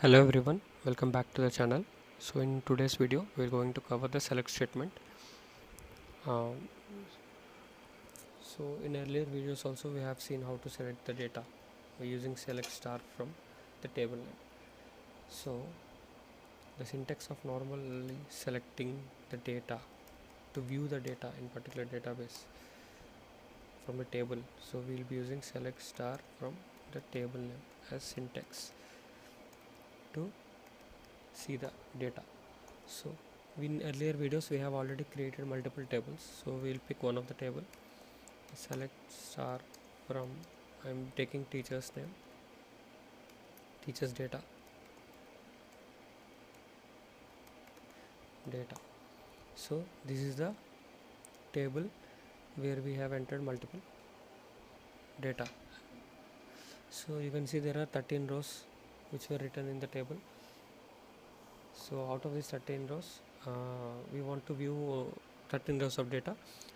Hello everyone, welcome back to the channel. So in today's video we're going to cover the select statement. So in earlier videos also we have seen how to select the data by using select star from the table name. So the syntax of normally selecting the data to view the data in particular database from a table, so we'll be using select star from the table name as syntax to see the data. So in earlier videos we have already created multiple tables, so we'll pick one of the table, select star from, I'm taking teacher's name, teacher's data. So this is the table where we have entered multiple data. So you can see there are 13 rows which were written in the table. So out of these 13 rows, we want to view 13 rows of data.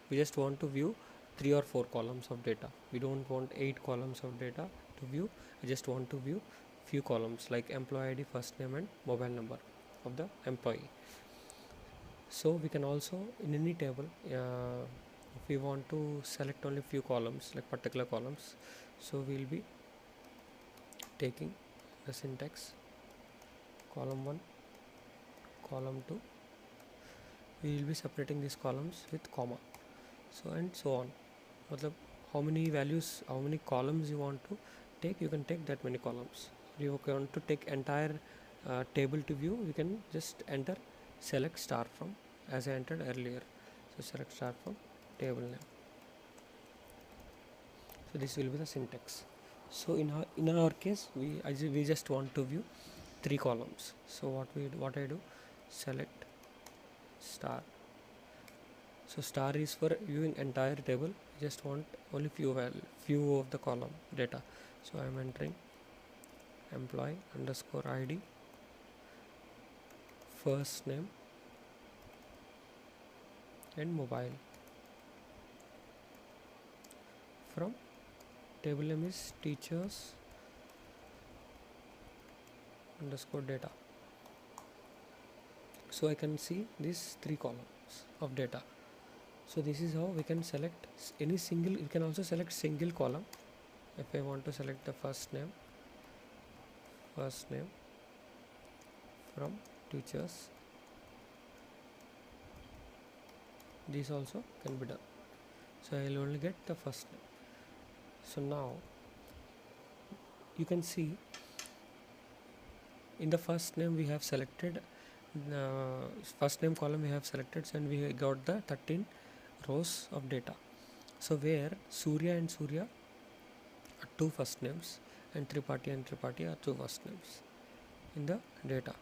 We just want to view 3 or 4 columns of data. We don't want 8 columns of data to view. I just want to view few columns like employee ID, first name and mobile number of the employee. So we can also in any table, if we want to select only few columns like particular columns, so we'll be taking the syntax column 1, column 2, we will be separating these columns with comma, so and so on. Matlab, how many values, how many columns you want to take, you can take that many columns. If you want to take entire table to view, you can just enter select star from as I entered earlier. So select star from table name. So this will be the syntax. So in our case we just want to view 3 columns. So what I do, select star. So star is for viewing entire table. I just want only few of the column data. So I am entering employee underscore ID, first name and mobile. From table name is teachers underscore data. So I can see these 3 columns of data. So this is how we can select any single. You can also select single column. If I want to select the first name from teachers, this also can be done. So I will only get the first name. So now you can see in the first name we have selected first name column we have selected, and we got the 13 rows of data. So where Surya and Surya are 2 first names and Tripathi and Tripathi are 2 first names in the data.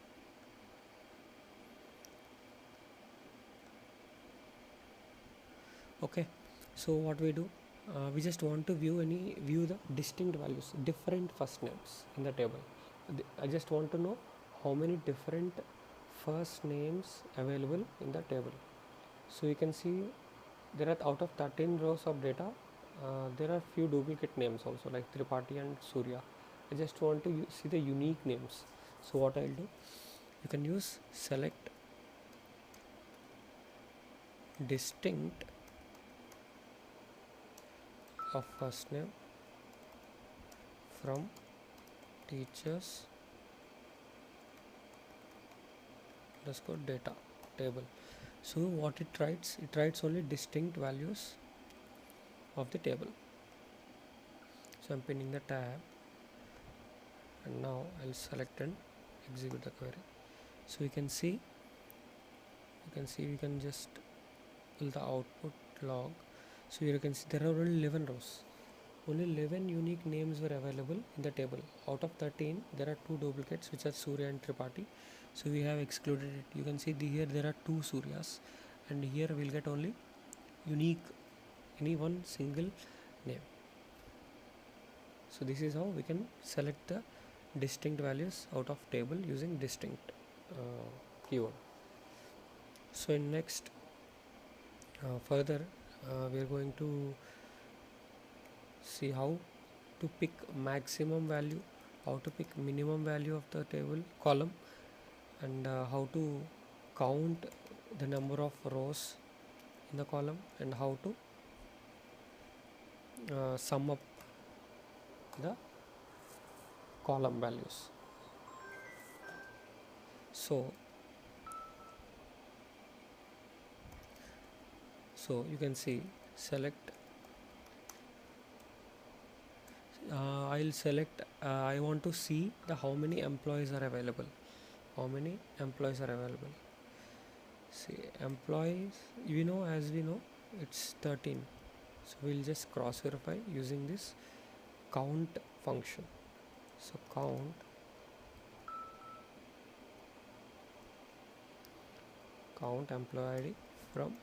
Okay, so what we do, we just want to view the distinct values, different first names in the table. I just want to know how many different first names available in the table. So you can see there are, out of 13 rows of data, there are few duplicate names also like Tripathi and Surya. I just want to see the unique names. So what I'll do, you can use select distinct of first name from teachers underscore data table. So what it writes only distinct values of the table. So I'm pinning the tab, and now I'll select and execute the query. So you can see we can just pull the output log. So here you can see there are only 11 rows. Only 11 unique names were available in the table. Out of 13, there are 2 duplicates which are Surya and Tripathi. So we have excluded it. You can see here there are 2 Suryas, and here we'll get only unique, any one single name. So this is how we can select the distinct values out of table using distinct keyword. So in next further we are going to see how to pick maximum value how to pick minimum value of the table column, and how to count the number of rows in the column, and how to sum up the column values. So you can see, select I'll select I want to see the how many employees are available. See, employees, as we know it's 13, so we'll just cross verify using this count function. So count employee ID from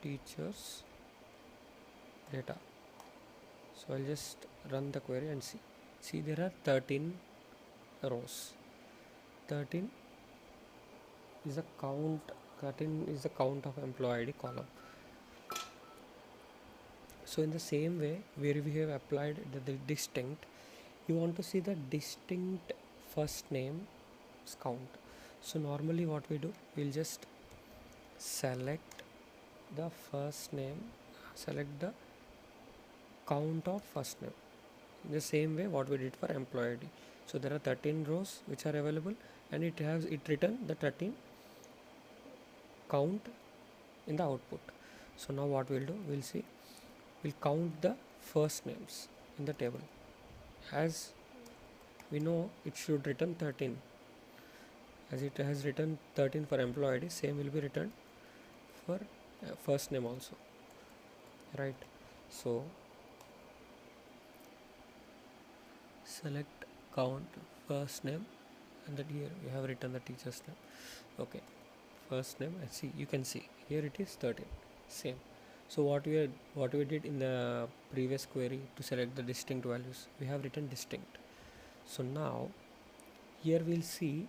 teachers data. So I'll just run the query and see there are 13 rows. 13 is the count of employee ID column. So in the same way, where we have applied the distinct, you want to see the distinct first name count. So normally what we do, we'll just select the first name, select the count of first name, in the same way what we did for employee ID. So there are 13 rows which are available, and it written the 13 count in the output. So now what we'll do, we'll count the first names in the table. As we know, it should return 13. As it has written 13 for employee ID, same will be returned for first name also, right? So select count first name, and that here we have written the teacher's name. Okay, first name, and you can see here it is 13, same. So what we did in the previous query to select the distinct values, we have written distinct. So now here we'll see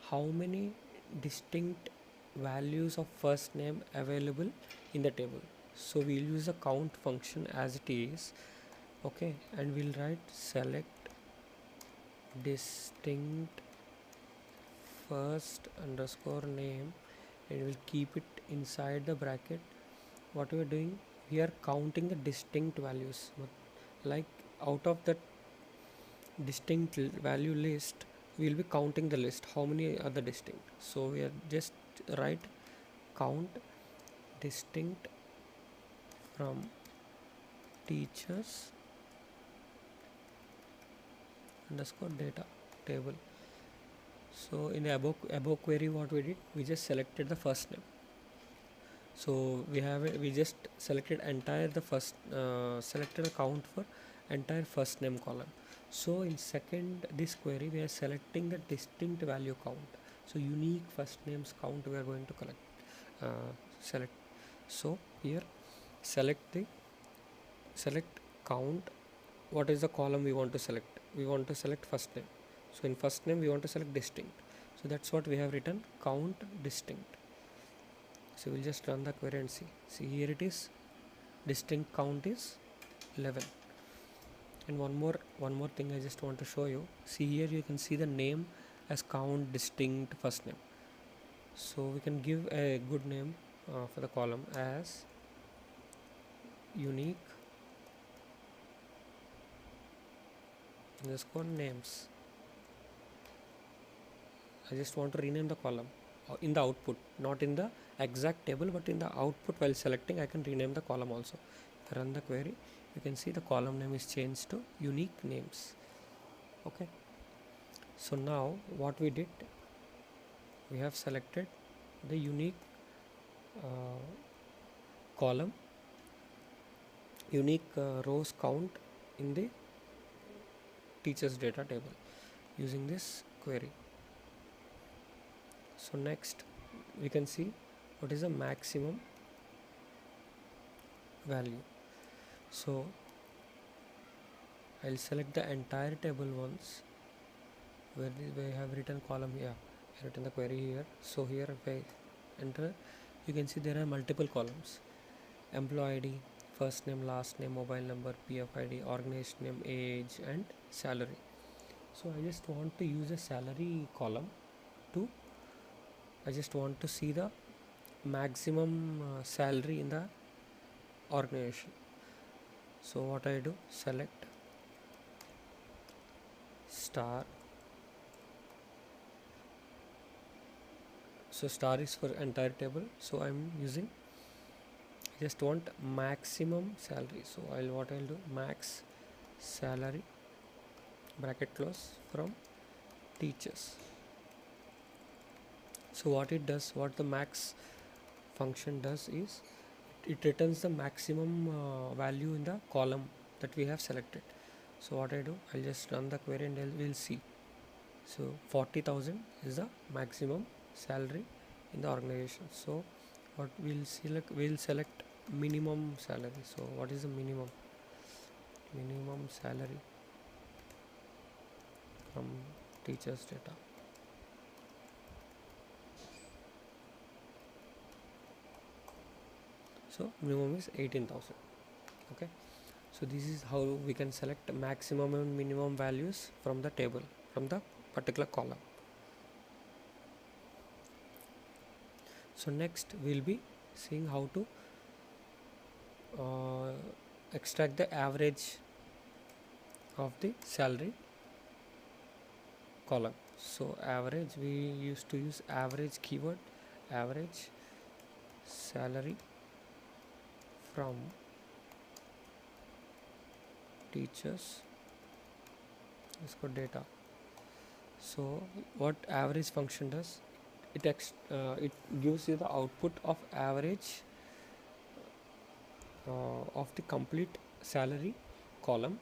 how many distinct values of first name available in the table. So we'll use the count function as it is, okay, and we'll write select distinct first underscore name, and we'll keep it inside the bracket. What we are doing, we are counting the distinct values, like out of that distinct value list, we will be counting the list, how many are the distinct. So we are just write count distinct from teachers underscore data table. So in the above query, what we did, we just selected the first name. So we just selected entire the first selected a count for entire first name column. So in this query, we are selecting the distinct value count. So unique first names count we are going to select. So here select count. What is the column we want to select? We want to select first name. So in first name we want to select distinct. So that's what we have written, count distinct. So we'll just run the query and see here it is, distinct count is 11. And one more thing I just want to show you. See here, you can see the name as count distinct first name. So we can give a good name for the column as unique underscore names. I just want to rename the column in the output, not in the exact table, but in the output. While selecting, I can rename the column also. If I run the query, you can see the column name is changed to unique names. Okay, so now what we did, we have selected the unique column, unique rows count in the teachers data table using this query. So next we can see what is the maximum value. So I'll select the entire table once, where we have written column here, written the query here. So here if I enter, you can see there are multiple columns: employee ID, first name, last name, mobile number, PF ID, organization name, age, and salary. So I just want to use a salary column to, I just want to see the maximum salary in the organization. So what I do, select star. So star is for entire table, so I'm using, just want maximum salary. So what I'll do, max salary bracket close from teachers. So what it does, what the max function does is it returns the maximum value in the column that we have selected. So what I do, I'll just run the query and we'll see. So 40,000 is the maximum salary in the organization. So what we'll select minimum salary. So what is the minimum salary from teachers data? So minimum is 18,000. Okay, so this is how we can select maximum and minimum values from the table, from the particular column. So next we'll be seeing how to extract the average of the salary column. So average, we used to use average keyword, average salary from teachers. Let's go data. So what average function does, it gives you the output of average of the complete salary column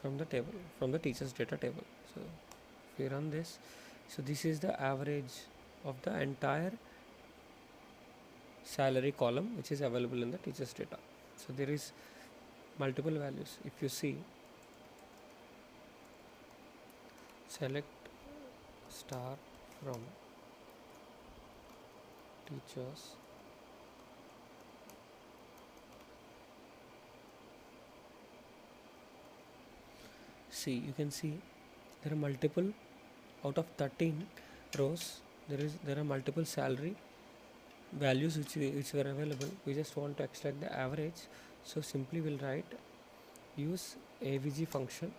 from the table, from the teachers data table. So if we run this, so this is the average of the entire salary column which is available in the teachers data. So there is multiple values. If you see, select star from teachers, see, you can see there are multiple, out of 13 rows there are multiple salary values which were available. We just want to extract the average, so simply we'll write use AVG function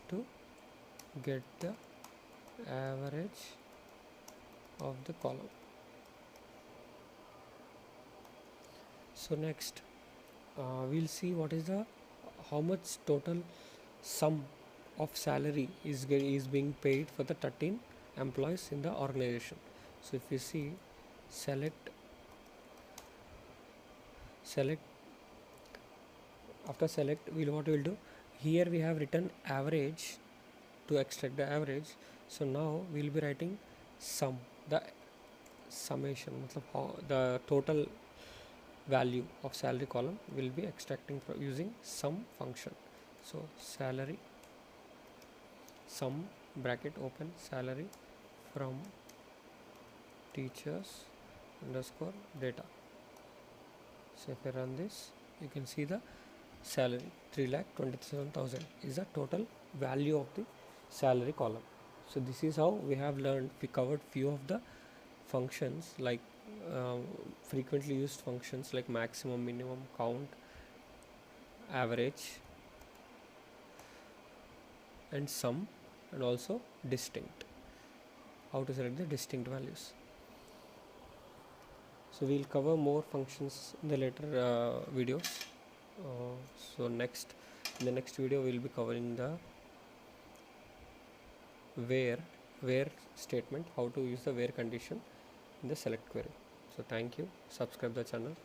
to get the average of the column. So next we'll see what is the, how much total sum of salary is being paid for the 13 employees in the organization. So if you see, select after select, what we'll do, here we have written average to extract the average. So now we'll be writing sum, the summation, how the total value of salary column will be extracting using sum function. So salary sum bracket open salary from teachers underscore data. So if I run this, you can see the salary 3,27,000 is the total value of the salary column. So this is how we have learned. We covered few of the functions, like frequently used functions like maximum, minimum, count, average, and sum, and also distinct, how to select the distinct values. So we'll cover more functions in the later videos. So in the next video we'll be covering the where statement, how to use the where condition in the select query. So thank you, subscribe the channel.